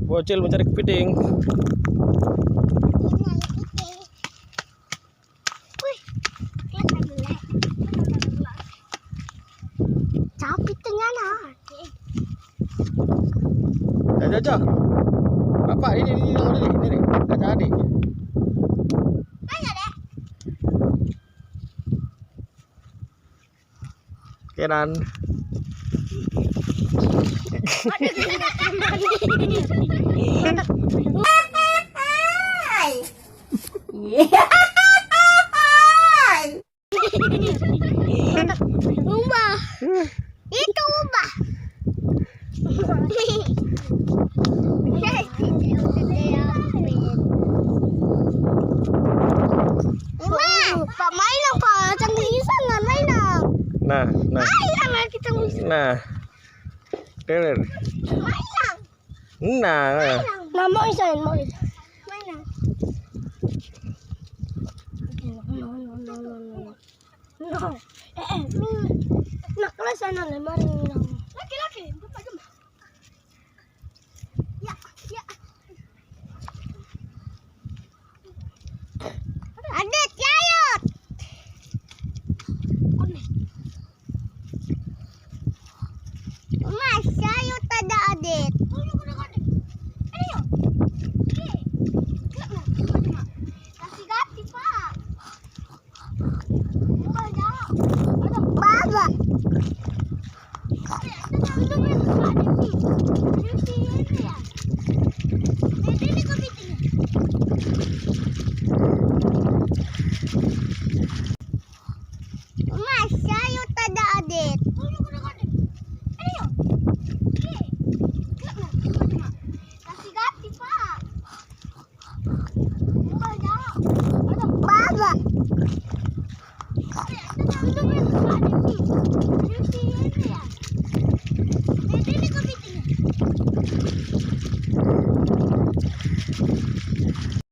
Bocil mencari kepiting. Jajah. Bapak ini nggak jadi. Kenan. Ubah. Itu ubah. Pak main apa? Canggisan nggak main Nah. Main kita Nah. Dengar. Nah. Nah mau isain. Main No. Nak kelas sana lemari. Laki-laki.